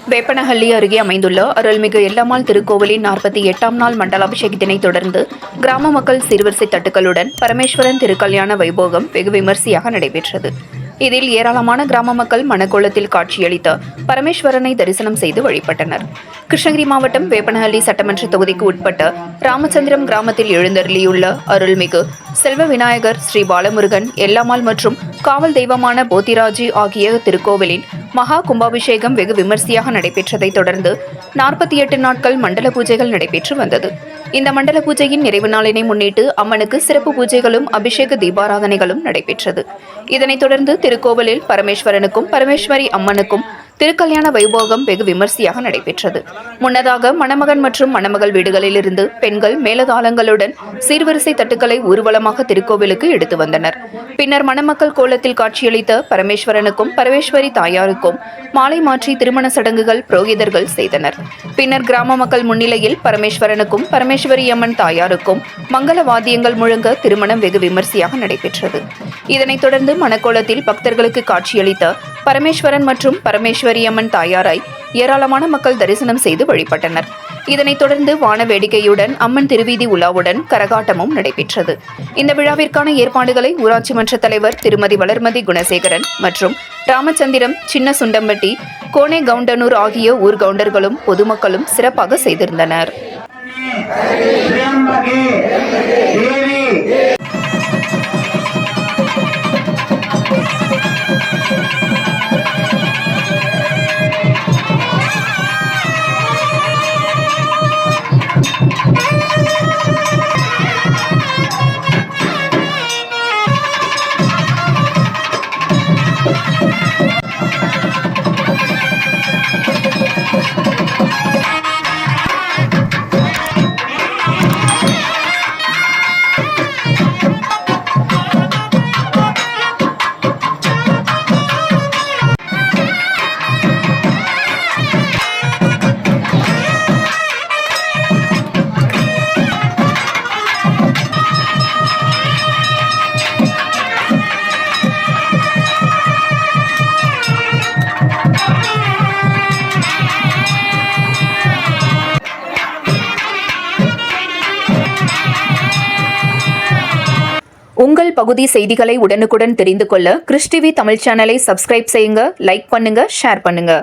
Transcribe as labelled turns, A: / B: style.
A: வேப்பனஹள்ளி அருகே அமைந்துள்ள அருள்மிகு எல்லம்மாள் திருக்கோவிலின் 48ஆம் நாள் மண்டலாபிஷேகத்தினை தொடர்ந்து கிராம மக்கள் சீர்வரிசை தட்டுக்களுடன் பரமேஸ்வரன் திருக்கல்யாண வைபோகம் வெகு விமரிசையாக நடைபெற்றது. இதில் ஏராளமான கிராம மக்கள் மணக்கோலத்தில் காட்சியளித்த பரமேஸ்வரனை தரிசனம் செய்து வழிபட்டனர். கிருஷ்ணகிரி மாவட்டம் வேப்பனஹள்ளி சட்டமன்ற தொகுதிக்கு உட்பட்ட ராமச்சந்திரம் கிராமத்தில் எழுந்தருளியுள்ள அருள்மிகு செல்வ விநாயகர், ஸ்ரீ பாலமுருகன், எல்லம்மாள் மற்றும் காவல் தெய்வமான போத்திராஜி ஆகிய திருக்கோவிலின் மகா கும்பாபிஷேகம் வெகு விமரிசையாக நடைபெற்றதைத் தொடர்ந்து 48 நாட்கள் மண்டல பூஜைகள் நடைபெற்று வந்தது. இந்த மண்டல பூஜையின் நிறைவு நாளினை முன்னிட்டு அம்மனுக்கு சிறப்பு பூஜைகளும் அபிஷேக தீபாராதனைகளும் நடைபெற்றது. இதனைத் தொடர்ந்து திருக்கோவிலில் பரமேஸ்வரனுக்கும் பரமேஸ்வரி அம்மனுக்கும் திருக்கல்யாண வைபோகம் வெகு விமரிசையாக நடைபெற்றது. முன்னதாக மணமகன் மற்றும் மணமகள் வீடுகளிலிருந்து பெண்கள் மேலதாளங்களுடன் சீர்வரிசை தட்டுக்களை ஊர்வலமாக திருக்கோவிலுக்கு எடுத்து வந்தனர். பின்னர் மணமக்கள் கோலத்தில் காட்சியளித்த பரமேஸ்வரனுக்கும் பரமேஸ்வரி தாயாருக்கும் மாலை மாற்றி திருமண சடங்குகள் புரோகிதர்கள் செய்தனர். பின்னர் கிராம மக்கள் முன்னிலையில் பரமேஸ்வரனுக்கும் பரமேஸ்வரி அம்மன் தாயாருக்கும் மங்கள வாத்தியங்கள் முழங்க திருமணம் வெகு விமரிசையாக நடைபெற்றது. இதனைத் தொடர்ந்து மணக்கோலத்தில் பக்தர்களுக்கு காட்சியளித்த பரமேஸ்வரன் மற்றும் பரமேஸ்வரி அம்மன் தாயாராய் ஏராளமான மக்கள் தரிசனம் செய்து வழிபட்டனர். இதனைத் தொடர்ந்து வான வேடிக்கையுடன் அம்மன் திருவீதி உலாவுடன் கரகாட்டமும் நடைபெற்றது. இந்த விழாவிற்கான ஏற்பாடுகளை ஊராட்சி மன்ற தலைவர் திருமதி வளர்மதி குணசேகரன் மற்றும் ராமச்சந்திரம், சின்ன சுண்டம்பட்டி, கோனே கவுண்டனூர் ஆகிய ஊர் கவுண்டர்களும் பொதுமக்களும் சிறப்பாக செய்திருந்தனர். உங்கள் பகுதி செய்திகளை உடனுக்குடன் தெரிந்து கொள்ள கிறிஸ் டிவி தமிழ் சேனலை சப்ஸ்கிரைப் செய்யுங்க, லைக் பண்ணுங்க, ஷேர் பண்ணுங்க.